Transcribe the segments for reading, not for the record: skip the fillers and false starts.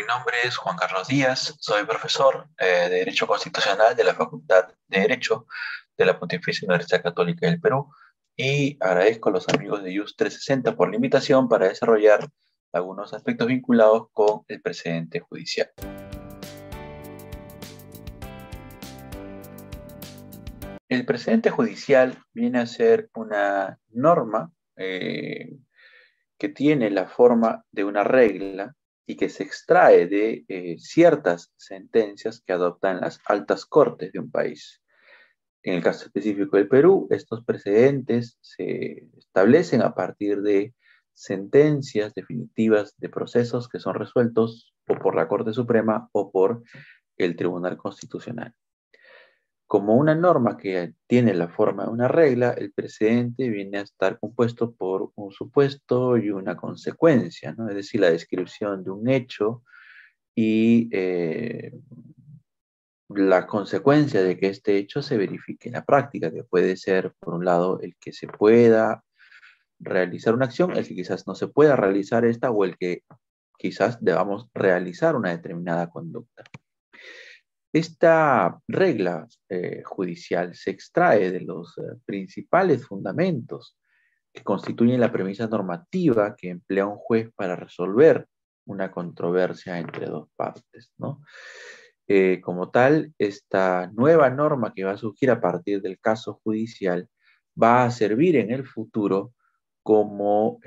Mi nombre es Juan Carlos Díaz, soy profesor de Derecho Constitucional de la Facultad de Derecho de la Pontificia Universidad Católica del Perú y agradezco a los amigos de IUS 360 por la invitación para desarrollar algunos aspectos vinculados con el precedente judicial. El precedente judicial viene a ser una norma que tiene la forma de una regla y que se extrae de ciertas sentencias que adoptan las altas cortes de un país. En el caso específico del Perú, estos precedentes se establecen a partir de sentencias definitivas de procesos que son resueltos o por la Corte Suprema o por el Tribunal Constitucional. Como una norma que tiene la forma de una regla, el precedente viene a estar compuesto por un supuesto y una consecuencia, ¿no? Es decir, la descripción de un hecho y la consecuencia de que este hecho se verifique en la práctica, que puede ser, por un lado, el que se pueda realizar una acción, el que quizás no se pueda realizar esta o el que quizás debamos realizar una determinada conducta. Esta regla judicial se extrae de los principales fundamentos que constituyen la premisa normativa que emplea un juez para resolver una controversia entre dos partes, ¿no? Como tal, esta nueva norma que va a surgir a partir del caso judicial va a servir en el futuro como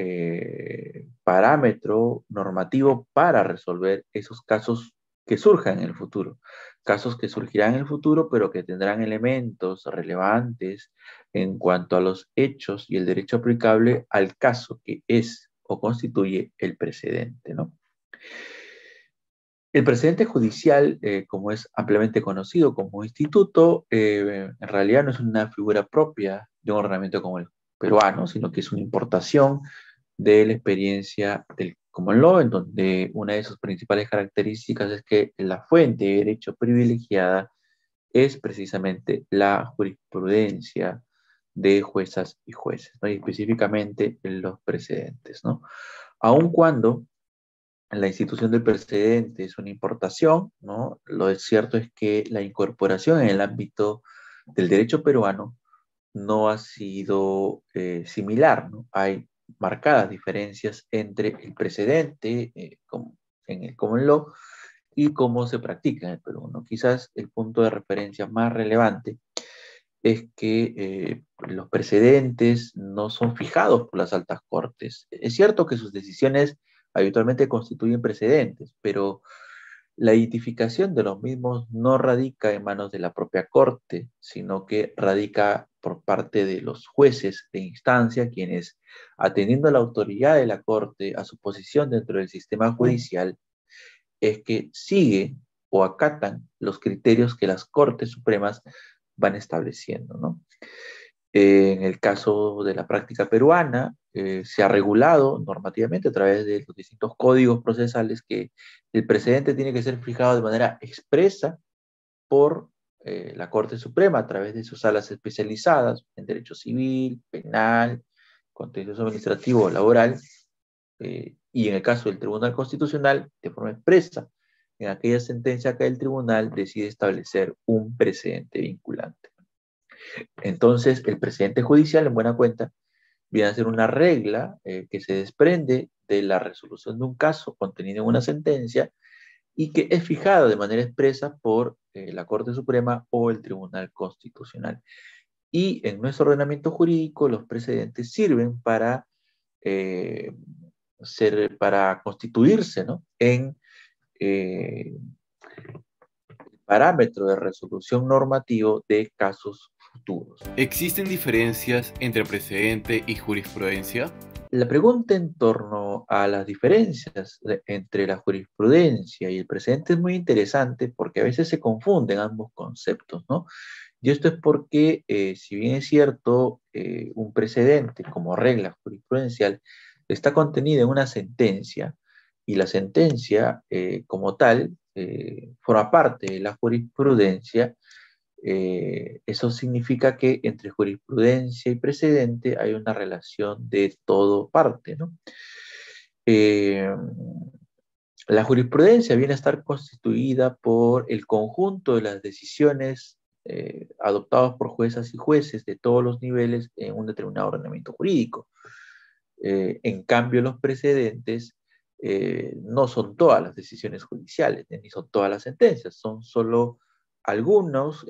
parámetro normativo para resolver esos casos que surjan en el futuro. Casos que surgirán en el futuro, pero que tendrán elementos relevantes en cuanto a los hechos y el derecho aplicable al caso que es o constituye el precedente, ¿no? El precedente judicial, como es ampliamente conocido como instituto, en realidad no es una figura propia de un ordenamiento como el peruano, sino que es una importación de la experiencia del common law, en donde una de sus principales características es que la fuente de derecho privilegiada es precisamente la jurisprudencia de juezas y jueces, ¿no? Y específicamente en los precedentes, ¿no? Aun cuando la institución del precedente es una importación, ¿no? Lo cierto es que la incorporación en el ámbito del derecho peruano no ha sido similar, ¿no? Hay marcadas diferencias entre el precedente en el common law y cómo se practica en el Perú, ¿no? Quizás el punto de referencia más relevante es que los precedentes no son fijados por las altas cortes. Es cierto que sus decisiones habitualmente constituyen precedentes, pero la identificación de los mismos no radica en manos de la propia corte, sino que radica por parte de los jueces de instancia, quienes, atendiendo a la autoridad de la corte, a su posición dentro del sistema judicial, es que siguen o acatan los criterios que las cortes supremas van estableciendo, ¿no? En el caso de la práctica peruana, se ha regulado normativamente a través de los distintos códigos procesales que el precedente tiene que ser fijado de manera expresa por la Corte Suprema a través de sus salas especializadas en derecho civil, penal, contencioso administrativo o laboral, y en el caso del Tribunal Constitucional, de forma expresa, en aquella sentencia que el tribunal decide establecer un precedente vinculante. Entonces, el precedente judicial, en buena cuenta, viene a ser una regla que se desprende de la resolución de un caso contenido en una sentencia y que es fijada de manera expresa por la Corte Suprema o el Tribunal Constitucional. Y en nuestro ordenamiento jurídico, los precedentes sirven eh, para constituirse, ¿no? En eh, parámetro de resolución normativo de casos futuros. ¿Existen diferencias entre precedente y jurisprudencia? La pregunta en torno a las diferencias entre la jurisprudencia y el precedente es muy interesante porque a veces se confunden ambos conceptos, ¿no? Y esto es porque, si bien es cierto, un precedente como regla jurisprudencial está contenido en una sentencia y la sentencia como tal forma parte de la jurisprudencia. Eso significa que entre jurisprudencia y precedente hay una relación de todo parte, ¿no? Eh, La jurisprudencia viene a estar constituida por el conjunto de las decisiones adoptadas por juezas y jueces de todos los niveles en un determinado ordenamiento jurídico. En cambio, los precedentes no son todas las decisiones judiciales, ni son todas las sentencias, son solo algunas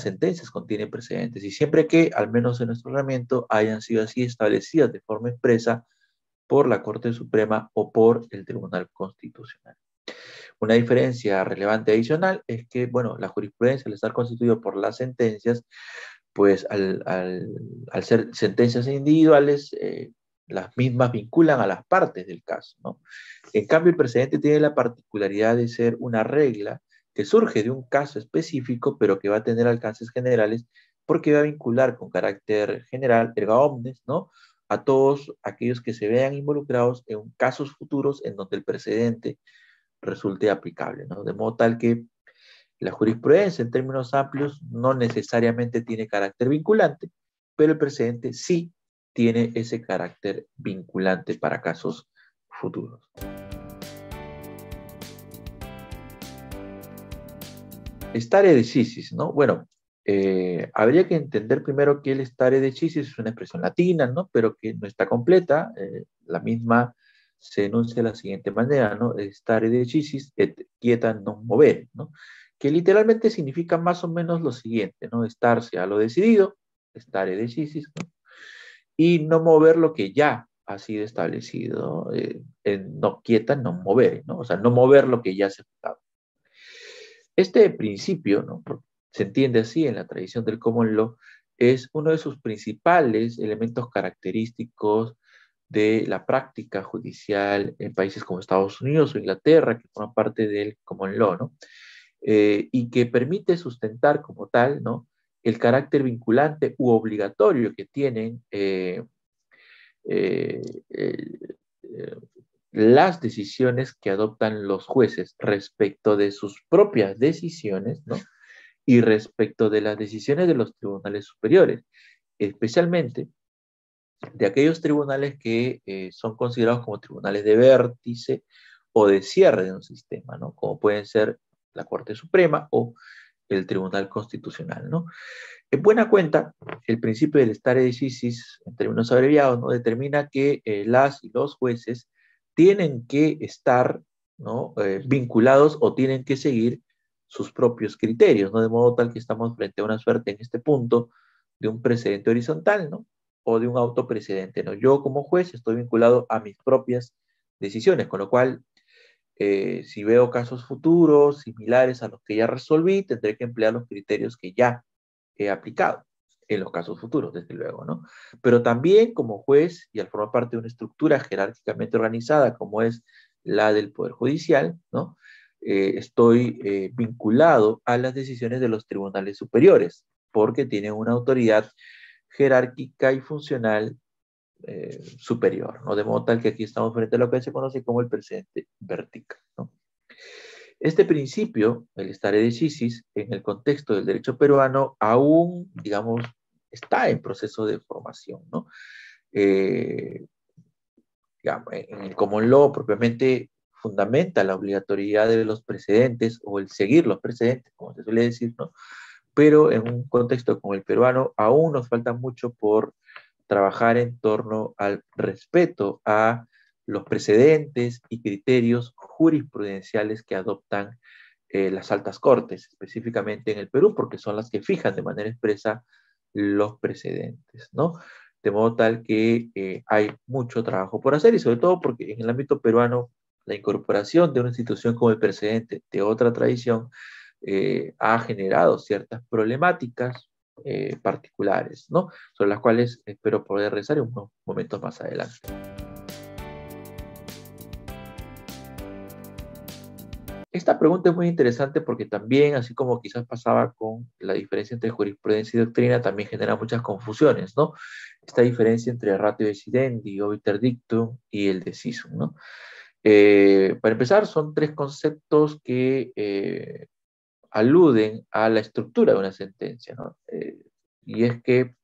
sentencias contienen precedentes, y siempre que, al menos en nuestro ordenamiento, hayan sido así establecidas de forma expresa por la Corte Suprema o por el Tribunal Constitucional. Una diferencia relevante adicional es que, bueno, la jurisprudencia, al estar constituida por las sentencias, pues al ser sentencias individuales, las mismas vinculan a las partes del caso, ¿no? En cambio, el precedente tiene la particularidad de ser una regla que surge de un caso específico, pero que va a tener alcances generales, porque va a vincular con carácter general, erga omnes, ¿no?, a todos aquellos que se vean involucrados en casos futuros en donde el precedente resulte aplicable, ¿no? De modo tal que la jurisprudencia, en términos amplios, no necesariamente tiene carácter vinculante, pero el precedente sí tiene ese carácter vinculante para casos futuros. Stare decisis, ¿no? Bueno, habría que entender primero que el stare decisis es una expresión latina, ¿no?, pero que no está completa. La misma se enuncia de la siguiente manera, ¿no? Stare decisis et quieta non movere, ¿no?, que literalmente significa más o menos lo siguiente, ¿no? Estarse a lo decidido, stare decisis, ¿no?, y no mover lo que ya ha sido establecido, no quieta, no mover, ¿no? O sea, no mover lo que ya se ha fijado. Este principio, ¿no?, se entiende así en la tradición del common law, es uno de sus principales elementos característicos de la práctica judicial en países como Estados Unidos o Inglaterra, que forman parte del common law, ¿no? Y que permite sustentar como tal, ¿no?, el carácter vinculante u obligatorio que tienen eh, eh, las decisiones que adoptan los jueces respecto de sus propias decisiones, ¿no?, y respecto de las decisiones de los tribunales superiores, especialmente de aquellos tribunales que son considerados como tribunales de vértice o de cierre de un sistema, ¿no?, como pueden ser la Corte Suprema o el Tribunal Constitucional, ¿no? En buena cuenta, el principio del stare decisis, en términos abreviados, ¿no?, determina que las y los jueces tienen que estar, ¿no?, vinculados o tienen que seguir sus propios criterios, ¿no?, de modo tal que estamos frente a una suerte en este punto de un precedente horizontal, ¿no?, o de un autoprecedente, ¿no? Yo como juez estoy vinculado a mis propias decisiones, con lo cual, si veo casos futuros similares a los que ya resolví, tendré que emplear los criterios que ya he aplicado en los casos futuros, desde luego, ¿no? Pero también como juez, y al formar parte de una estructura jerárquicamente organizada como es la del Poder Judicial, ¿no?, estoy vinculado a las decisiones de los tribunales superiores, porque tienen una autoridad jerárquica y funcional superior, ¿no? De modo tal que aquí estamos frente a lo que se conoce como el precedente vertical, ¿no? Este principio, el stare decisis, en el contexto del derecho peruano, aún, digamos, está en proceso de formación, ¿no? Eh, digamos, en el common law propiamente fundamenta la obligatoriedad de los precedentes o el seguir los precedentes, como se suele decir, ¿no? Pero en un contexto como el peruano aún nos falta mucho por trabajar en torno al respeto a los precedentes y criterios jurisprudenciales que adoptan las altas cortes, específicamente en el Perú, porque son las que fijan de manera expresa los precedentes, ¿no? De modo tal que hay mucho trabajo por hacer, y sobre todo porque en el ámbito peruano la incorporación de una institución como el precedente de otra tradición ha generado ciertas problemáticas particulares, ¿no?, sobre las cuales espero poder rezar en unos momentos más adelante. Esta pregunta es muy interesante porque también, así como quizás pasaba con la diferencia entre jurisprudencia y doctrina, también genera muchas confusiones, ¿no? Esta diferencia entre ratio decidendi, obiter dictum y el decisum, ¿no? Para empezar, son tres conceptos que aluden a la estructura de una sentencia, ¿no? Y es que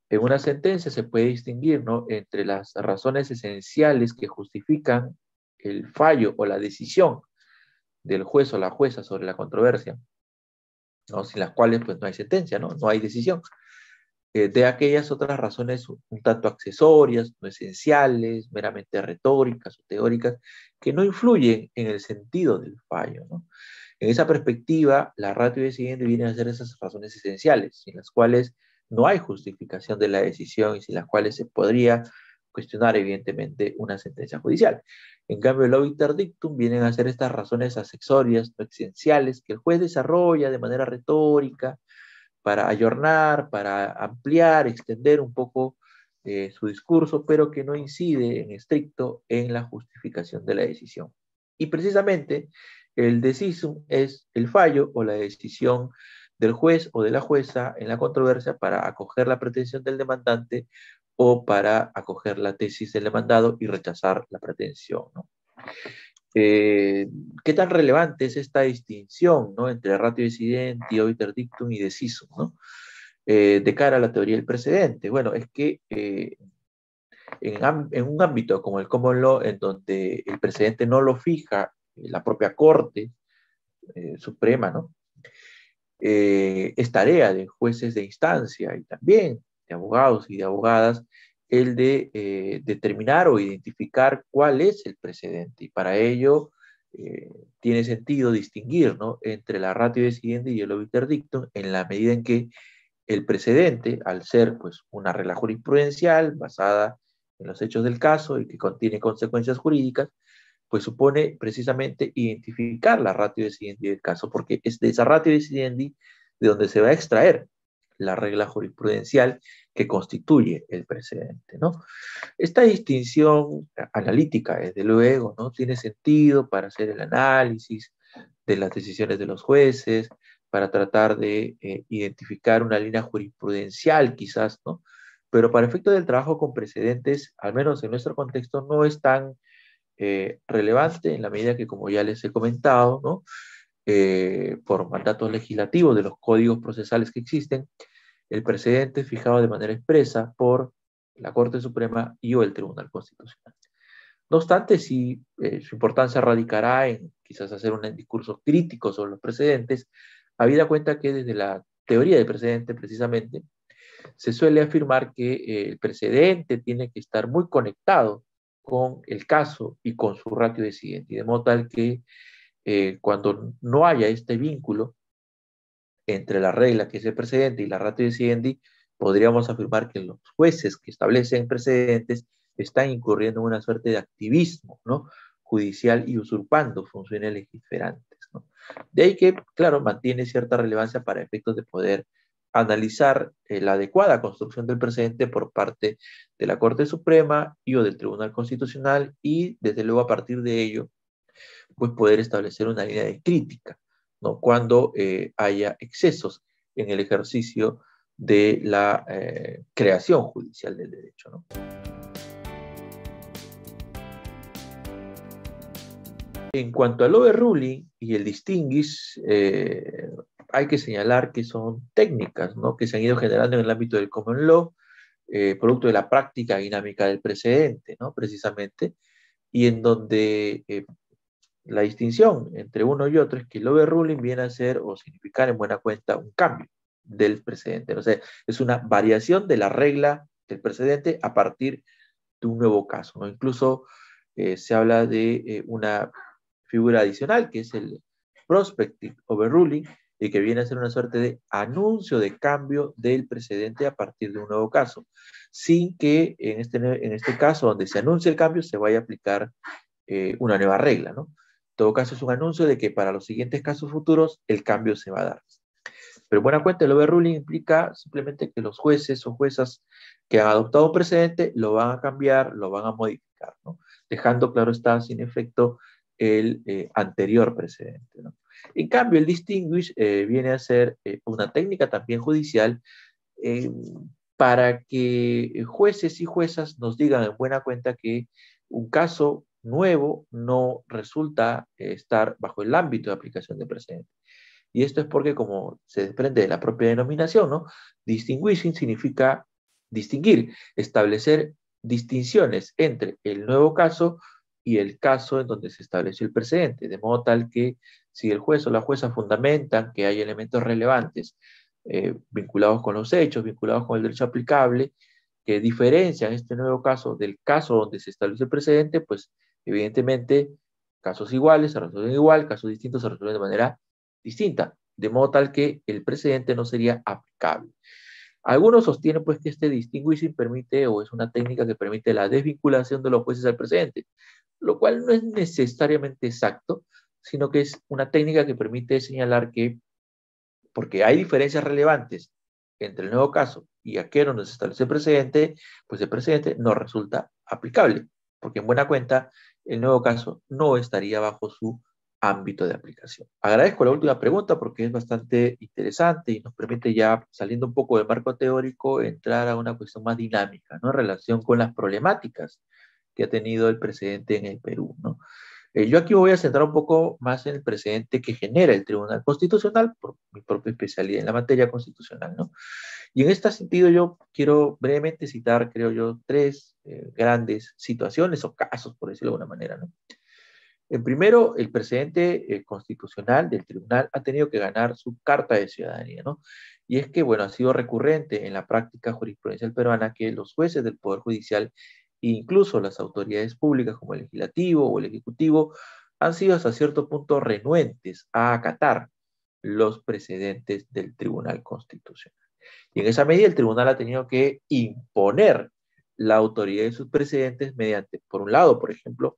en una sentencia se puede distinguir, ¿no?, entre las razones esenciales que justifican el fallo o la decisión del juez o la jueza sobre la controversia, ¿no? Sin las cuales pues no hay sentencia, ¿no? No hay decisión. De aquellas otras razones un tanto accesorias, no esenciales, meramente retóricas o teóricas, que no influyen en el sentido del fallo, ¿no? En esa perspectiva, la ratio decidendi viene a ser esas razones esenciales, sin las cuales no hay justificación de la decisión y sin las cuales se podría cuestionar, evidentemente, una sentencia judicial. En cambio, el obiter dictum vienen a ser estas razones accesorias, no esenciales, que el juez desarrolla de manera retórica, para ayornar, para ampliar, extender un poco su discurso, pero que no incide en estricto en la justificación de la decisión. Y precisamente el decisum es el fallo o la decisión del juez o de la jueza en la controversia para acoger la pretensión del demandante o para acoger la tesis del demandado y rechazar la pretensión, ¿no? ¿Qué tan relevante es esta distinción, ¿no?, entre ratio decidendi, obiter dictum y decisum, ¿no? De cara a la teoría del precedente? Bueno, es que en un ámbito como el common law, en donde el precedente no lo fija la propia Corte Suprema, ¿no? Es tarea de jueces de instancia y también de abogados y de abogadas el de determinar o identificar cuál es el precedente. Y para ello tiene sentido distinguir, ¿no?, entre la ratio decidendi y el obiter dictum, en la medida en que el precedente, al ser pues una regla jurisprudencial basada en los hechos del caso y que contiene consecuencias jurídicas, pues supone precisamente identificar la ratio decidendi del caso, porque es de esa ratio decidendi de donde se va a extraer la regla jurisprudencial que constituye el precedente, ¿no? Esta distinción analítica, desde luego, ¿no?, tiene sentido para hacer el análisis de las decisiones de los jueces, para tratar de identificar una línea jurisprudencial, quizás, ¿no? Pero para efecto del trabajo con precedentes, al menos en nuestro contexto, no es tan relevante en la medida que, como ya les he comentado, ¿no?, por mandatos legislativos de los códigos procesales que existen, el precedente es fijado de manera expresa por la Corte Suprema y o el Tribunal Constitucional. No obstante, sí, su importancia radicará en quizás hacer un discurso crítico sobre los precedentes, habida cuenta que desde la teoría del precedente, precisamente, se suele afirmar que el precedente tiene que estar muy conectado con el caso y con su ratio decidendi, de modo tal que cuando no haya este vínculo entre la regla que es el precedente y la ratio decidendi, podríamos afirmar que los jueces que establecen precedentes están incurriendo en una suerte de activismo, ¿no?, judicial y usurpando funciones legislantes, ¿no? De ahí que, claro, mantiene cierta relevancia para efectos de poder analizar la adecuada construcción del precedente por parte de la Corte Suprema y o del Tribunal Constitucional y, desde luego, a partir de ello, pues poder establecer una línea de crítica, ¿no?, cuando haya excesos en el ejercicio de la creación judicial del derecho, ¿no? En cuanto al overruling y el distinguish, hay que señalar que son técnicas, ¿no?, que se han ido generando en el ámbito del common law, producto de la práctica dinámica del precedente, ¿no?, precisamente, y en donde la distinción entre uno y otro es que el overruling viene a ser o significar en buena cuenta un cambio del precedente. O sea, es una variación de la regla del precedente a partir de un nuevo caso, ¿no? Incluso se habla de una figura adicional que es el prospective overruling y que viene a ser una suerte de anuncio de cambio del precedente a partir de un nuevo caso, sin que en este caso donde se anuncia el cambio se vaya a aplicar una nueva regla, ¿no? En todo caso, es un anuncio de que para los siguientes casos futuros el cambio se va a dar. Pero en buena cuenta, el overruling implica simplemente que los jueces o juezas que han adoptado un precedente lo van a cambiar, lo van a modificar, ¿no?, dejando, claro está, sin efecto el anterior precedente, ¿no? En cambio, el distinguish viene a ser una técnica también judicial eh, para que jueces y juezas nos digan en buena cuenta que un caso nuevo no resulta estar bajo el ámbito de aplicación del precedente. Y esto es porque, como se desprende de la propia denominación, ¿no?, distinguishing significa distinguir, establecer distinciones entre el nuevo caso y el caso en donde se estableció el precedente, de modo tal que si el juez o la jueza fundamentan que hay elementos relevantes vinculados con los hechos, vinculados con el derecho aplicable, que diferencian este nuevo caso del caso donde se establece el precedente, pues evidentemente casos iguales se resuelven igual, casos distintos se resuelven de manera distinta, de modo tal que el precedente no sería aplicable. Algunos sostienen pues que este distinguishing permite o es una técnica que permite la desvinculación de los jueces al precedente, lo cual no es necesariamente exacto, sino que es una técnica que permite señalar que, porque hay diferencias relevantes entre el nuevo caso y aquel donde se establece el precedente, pues el precedente no resulta aplicable, porque en buena cuenta el nuevo caso no estaría bajo su ámbito de aplicación. Agradezco la última pregunta porque es bastante interesante y nos permite ya, saliendo un poco del marco teórico, entrar a una cuestión más dinámica, ¿no? En relación con las problemáticas que ha tenido el precedente en el Perú, ¿no? Yo aquí me voy a centrar un poco más en el precedente que genera el Tribunal Constitucional por mi propia especialidad en la materia constitucional, ¿no? Y en este sentido yo quiero brevemente citar, creo yo, tres grandes situaciones o casos, por decirlo de alguna manera, ¿no? El primero, el precedente constitucional del tribunal ha tenido que ganar su carta de ciudadanía, ¿no? Y es que, bueno, ha sido recurrente en la práctica jurisprudencial peruana que los jueces del Poder Judicial, incluso las autoridades públicas como el legislativo o el ejecutivo, han sido hasta cierto punto renuentes a acatar los precedentes del Tribunal Constitucional. Y en esa medida el tribunal ha tenido que imponer la autoridad de sus precedentes mediante, por un lado, por ejemplo,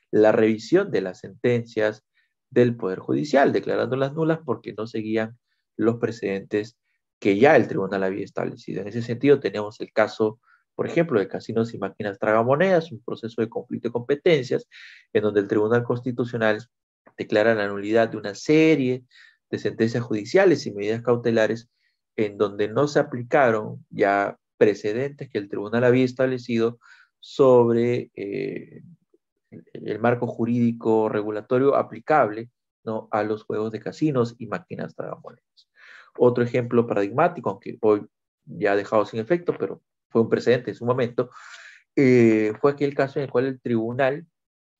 la revisión de las sentencias del Poder Judicial, declarándolas nulas porque no seguían los precedentes que ya el tribunal había establecido. En ese sentido, tenemos el caso, por ejemplo, de casinos y máquinas tragamonedas, un proceso de conflicto de competencias, en donde el Tribunal Constitucional declara la nulidad de una serie de sentencias judiciales y medidas cautelares en donde no se aplicaron ya precedentes que el tribunal había establecido sobre el marco jurídico regulatorio aplicable, ¿no?, a los juegos de casinos y máquinas tragamonedas. Otro ejemplo paradigmático, aunque hoy ya ha dejado sin efecto, pero fue un precedente en su momento, fue aquel caso en el cual el tribunal,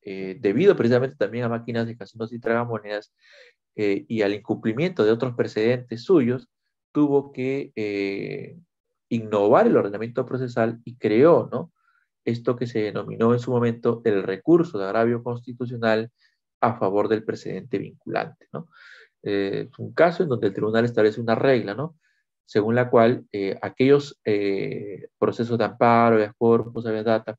debido precisamente también a máquinas de casinos y tragamonedas y al incumplimiento de otros precedentes suyos, tuvo que innovar el ordenamiento procesal y creó, ¿no?, esto que se denominó en su momento el recurso de agravio constitucional a favor del precedente vinculante, ¿no? Es un caso en donde el tribunal establece una regla, ¿no?, según la cual aquellos procesos de amparo, de corpus, habeas data,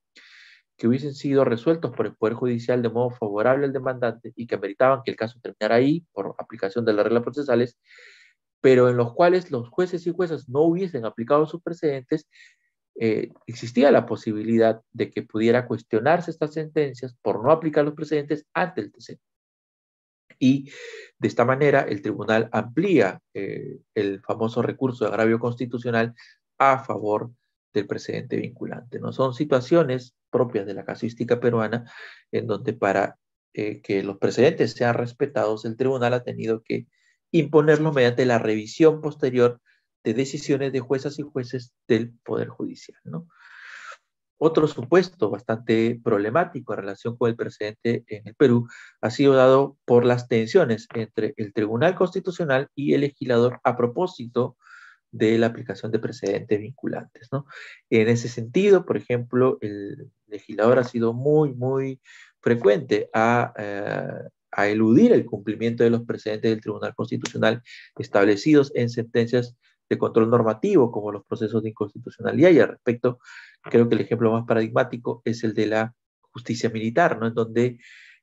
que hubiesen sido resueltos por el Poder Judicial de modo favorable al demandante y que ameritaban que el caso terminara ahí por aplicación de las reglas procesales, pero en los cuales los jueces y juezas no hubiesen aplicado sus precedentes, existía la posibilidad de que pudiera cuestionarse estas sentencias por no aplicar los precedentes ante el TC. Y de esta manera el tribunal amplía el famoso recurso de agravio constitucional a favor del precedente vinculante, ¿no? Son situaciones propias de la casuística peruana en donde para que los precedentes sean respetados, el tribunal ha tenido que imponerlos mediante la revisión posterior de decisiones de juezas y jueces del Poder Judicial, ¿no? Otro supuesto bastante problemático en relación con el precedente en el Perú ha sido dado por las tensiones entre el Tribunal Constitucional y el legislador a propósito de la aplicación de precedentes vinculantes, ¿no? En ese sentido, por ejemplo, el legislador ha sido muy frecuente a eludir el cumplimiento de los precedentes del Tribunal Constitucional establecidos en sentencias de control normativo, como los procesos de inconstitucionalidad, y al respecto, creo que el ejemplo más paradigmático es el de la justicia militar, ¿no?, en donde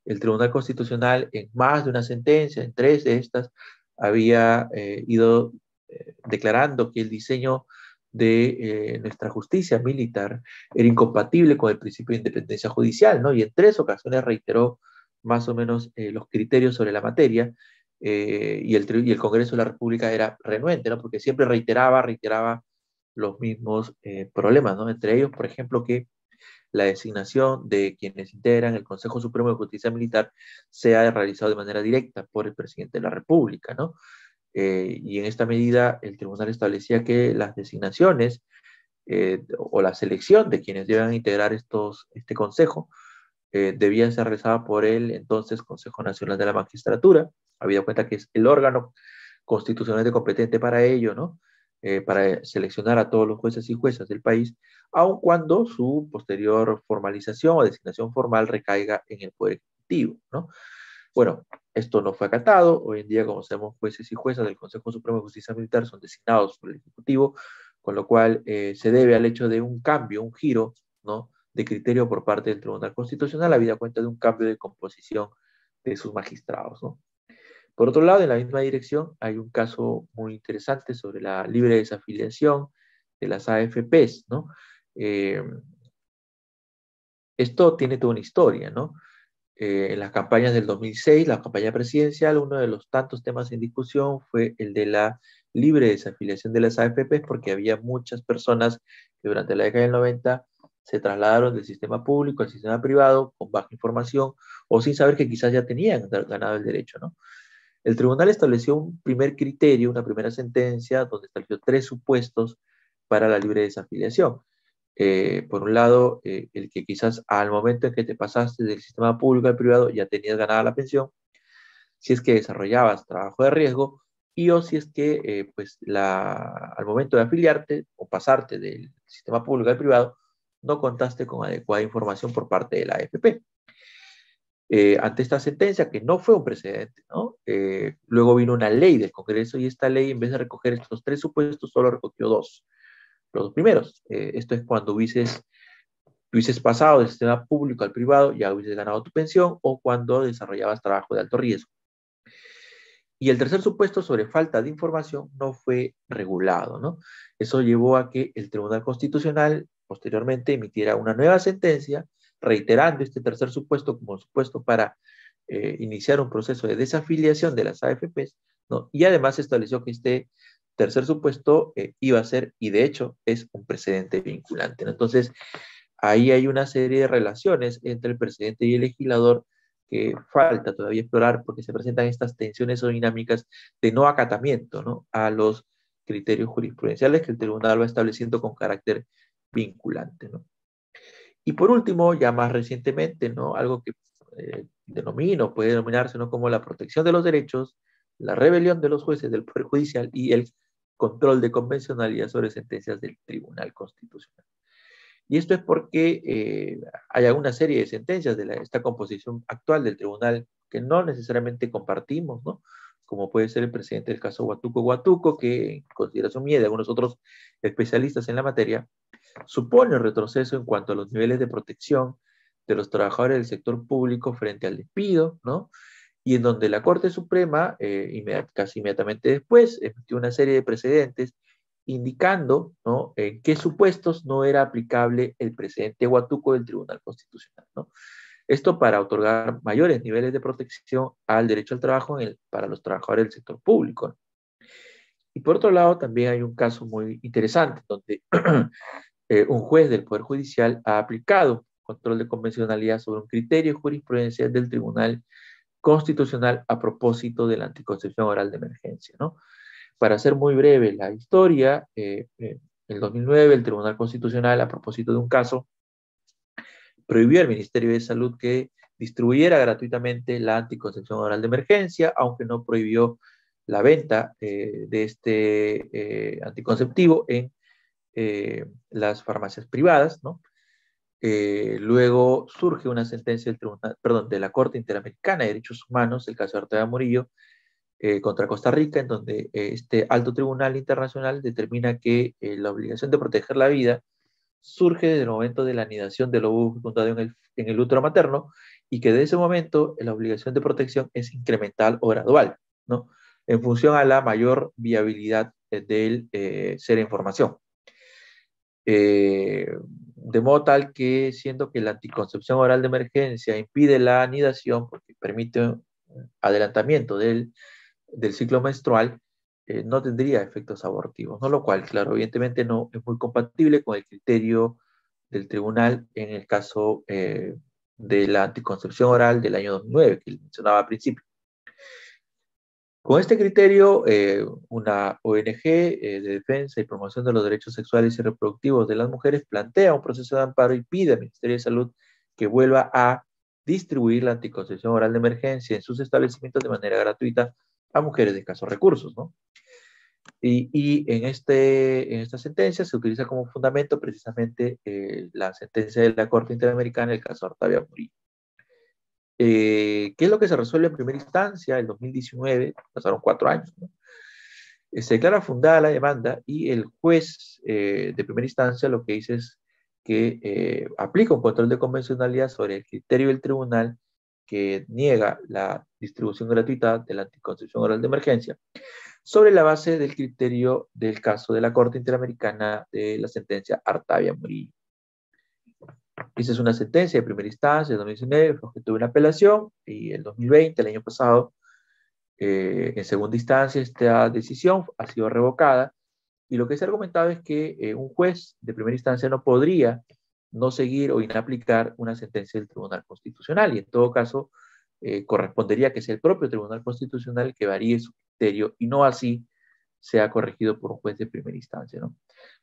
el Tribunal Constitucional, en más de una sentencia, en tres de estas, había ido declarando que el diseño de nuestra justicia militar era incompatible con el principio de independencia judicial, ¿no? Y en tres ocasiones reiteró más o menos los criterios sobre la materia, y el Congreso de la República era renuente, ¿no?, porque siempre reiteraba los mismos problemas, ¿no? Entre ellos, por ejemplo, que la designación de quienes integran el Consejo Supremo de Justicia Militar sea realizado de manera directa por el presidente de la República, ¿no? Y en esta medida el tribunal establecía que las designaciones o la selección de quienes deben integrar este consejo debía ser realizada por el entonces Consejo Nacional de la Magistratura, habida cuenta que es el órgano constitucionalmente competente para ello, ¿no? Para seleccionar a todos los jueces y juezas del país, aun cuando su posterior formalización o designación formal recaiga en el Poder Ejecutivo, ¿no? Bueno, esto no fue acatado. Hoy en día, como sabemos, jueces y juezas del Consejo Supremo de Justicia Militar son designados por el Ejecutivo, con lo cual se debe al hecho de un cambio, un giro, ¿no?, de criterio por parte del Tribunal Constitucional, habida cuenta de un cambio de composición de sus magistrados, ¿no? Por otro lado, en la misma dirección hay un caso muy interesante sobre la libre desafiliación de las AFPs, ¿no? Eh, Esto tiene toda una historia, ¿no? En las campañas del 2006, la campaña presidencial, uno de los tantos temas en discusión fue el de la libre desafiliación de las AFPs, porque había muchas personas que durante la década del 90 se trasladaron del sistema público al sistema privado con baja información o sin saber que quizás ya tenían ganado el derecho, ¿no? El tribunal estableció un primer criterio, una primera sentencia, donde estableció tres supuestos para la libre desafiliación. Por un lado, el que quizás al momento en que te pasaste del sistema público al privado ya tenías ganada la pensión, si es que desarrollabas trabajo de riesgo, y o si es que al momento de afiliarte o pasarte del sistema público al privado, no contaste con adecuada información por parte de la AFP. Ante esta sentencia, que no fue un precedente, ¿no? Luego vino una ley del Congreso y esta ley, en vez de recoger estos tres supuestos, solo recogió dos. Los dos primeros. Esto es cuando hubieses pasado del sistema público al privado, ya hubieses ganado tu pensión, o cuando desarrollabas trabajo de alto riesgo. Y el tercer supuesto, sobre falta de información, no fue regulado, ¿no? Eso llevó a que el Tribunal Constitucional posteriormente emitiera una nueva sentencia reiterando este tercer supuesto como supuesto para iniciar un proceso de desafiliación de las AFPs, ¿no? Y además estableció que este tercer supuesto iba a ser, y de hecho es un precedente vinculante, ¿no? Entonces, ahí hay una serie de relaciones entre el presidente y el legislador que falta todavía explorar, porque se presentan estas tensiones o dinámicas de no acatamiento, ¿no?, a los criterios jurisprudenciales que el tribunal va estableciendo con carácter vinculante, ¿no? Y por último, ya más recientemente, ¿no?, algo que puede denominarse, ¿no?, como la protección de los derechos, la rebelión de los jueces del Poder Judicial y el control de convencionalidad sobre sentencias del Tribunal Constitucional. Y esto es porque hay alguna serie de sentencias de esta composición actual del tribunal que no necesariamente compartimos, ¿no? Como puede ser el presidente del caso Huatuco, que en consideración mía y de algunos otros especialistas en la materia, supone un retroceso en cuanto a los niveles de protección de los trabajadores del sector público frente al despido, ¿no? Y en donde la Corte Suprema, casi inmediatamente después, emitió una serie de precedentes indicando, ¿no?, en qué supuestos no era aplicable el precedente Huatuco del Tribunal Constitucional, ¿no? Esto para otorgar mayores niveles de protección al derecho al trabajo para los trabajadores del sector público, ¿no? Y por otro lado, también hay un caso muy interesante donde un juez del Poder Judicial ha aplicado control de convencionalidad sobre un criterio jurisprudencial del Tribunal Constitucional a propósito de la anticoncepción oral de emergencia, ¿no? Para hacer muy breve la historia, en el 2009 el Tribunal Constitucional, a propósito de un caso, prohibió al Ministerio de Salud que distribuyera gratuitamente la anticoncepción oral de emergencia, aunque no prohibió la venta de este anticonceptivo en las farmacias privadas, ¿no? Luego surge una sentencia del tribunal, perdón, de la Corte Interamericana de Derechos Humanos, el caso de Ortega Murillo, contra Costa Rica, en donde este alto tribunal internacional determina que la obligación de proteger la vida surge desde el momento de la anidación del óvulo fecundado en el útero materno, y que de ese momento la obligación de protección es incremental o gradual, ¿no?, en función a la mayor viabilidad del ser en formación. De modo tal que, siendo que la anticoncepción oral de emergencia impide la anidación porque permite un adelantamiento del ciclo menstrual, no tendría efectos abortivos, ¿no? Lo cual, claro, evidentemente no es muy compatible con el criterio del tribunal en el caso de la anticoncepción oral del año 2009, que mencionaba al principio. Con este criterio, una ONG de defensa y promoción de los derechos sexuales y reproductivos de las mujeres plantea un proceso de amparo y pide al Ministerio de Salud que vuelva a distribuir la anticoncepción oral de emergencia en sus establecimientos de manera gratuita a mujeres de escasos recursos, ¿no? Y en esta sentencia se utiliza como fundamento precisamente la sentencia de la Corte Interamericana, el caso Artavia Murillo. ¿Qué es lo que se resuelve en primera instancia? En 2019, pasaron 4 años, ¿no? Se declara fundada la demanda y el juez de primera instancia lo que dice es que aplica un control de convencionalidad sobre el criterio del tribunal que niega la distribución gratuita de la anticoncepción oral de emergencia sobre la base del criterio del caso de la Corte Interamericana de la sentencia Artavia Murillo. Esa es una sentencia de primera instancia de 2019, fue objeto de una apelación, y el 2020, el año pasado, en segunda instancia, esta decisión ha sido revocada, y lo que se ha argumentado es que un juez de primera instancia no podría no seguir o inaplicar una sentencia del Tribunal Constitucional, y en todo caso correspondería que sea el propio Tribunal Constitucional que varíe su criterio, y no así sea corregido por un juez de primera instancia, ¿no?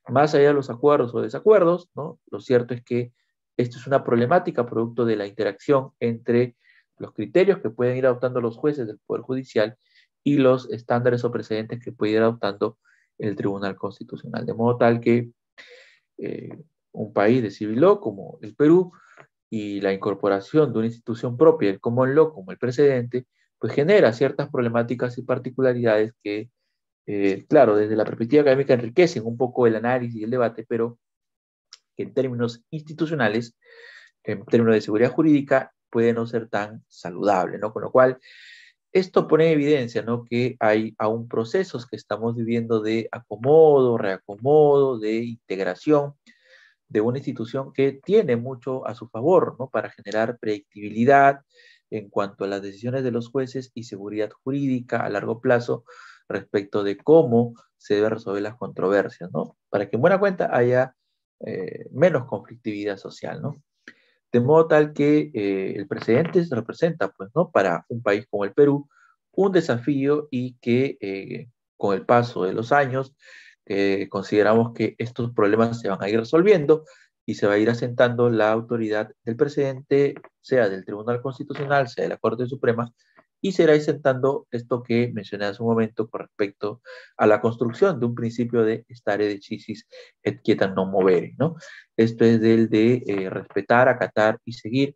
Más allá de los acuerdos o desacuerdos, ¿no? Lo cierto es que esto es una problemática producto de la interacción entre los criterios que pueden ir adoptando los jueces del Poder Judicial y los estándares o precedentes que puede ir adoptando el Tribunal Constitucional. De modo tal que eh, un país de civil law como el Perú y la incorporación de una institución propia, el common law, como el precedente, pues genera ciertas problemáticas y particularidades que, claro, desde la perspectiva académica enriquecen un poco el análisis y el debate, pero que en términos institucionales, en términos de seguridad jurídica, puede no ser tan saludable, ¿no? Con lo cual, esto pone en evidencia, ¿no?, que hay aún procesos que estamos viviendo de acomodo, reacomodo, de integración de una institución que tiene mucho a su favor, ¿no?, para generar predictibilidad en cuanto a las decisiones de los jueces y seguridad jurídica a largo plazo respecto de cómo se deben resolver las controversias, ¿no? Para que en buena cuenta haya menos conflictividad social, ¿no? De modo tal que el precedente se representa, pues, ¿no?, para un país como el Perú, un desafío, y que con el paso de los años consideramos que estos problemas se van a ir resolviendo y se va a ir asentando la autoridad del presidente, sea del Tribunal Constitucional, sea de la Corte Suprema, y se irá asentando esto que mencioné hace un momento con respecto a la construcción de un principio de stare decisis et quietam non movere, ¿no? Esto es del de respetar, acatar y seguir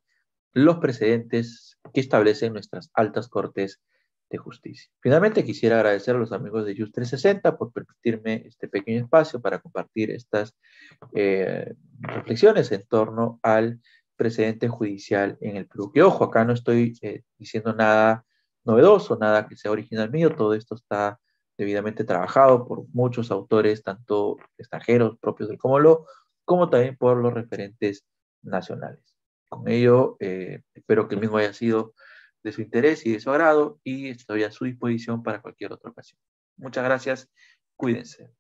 los precedentes que establecen nuestras altas cortes de justicia. Finalmente, quisiera agradecer a los amigos de Just 360 por permitirme este pequeño espacio para compartir estas reflexiones en torno al precedente judicial en el Perú. Que ojo, acá no estoy diciendo nada novedoso, nada que sea original mío, todo esto está debidamente trabajado por muchos autores, tanto extranjeros propios del Common Law, como también por los referentes nacionales. Con ello, espero que el mismo haya sido de su interés y de su agrado, y estoy a su disposición para cualquier otra ocasión. Muchas gracias, cuídense.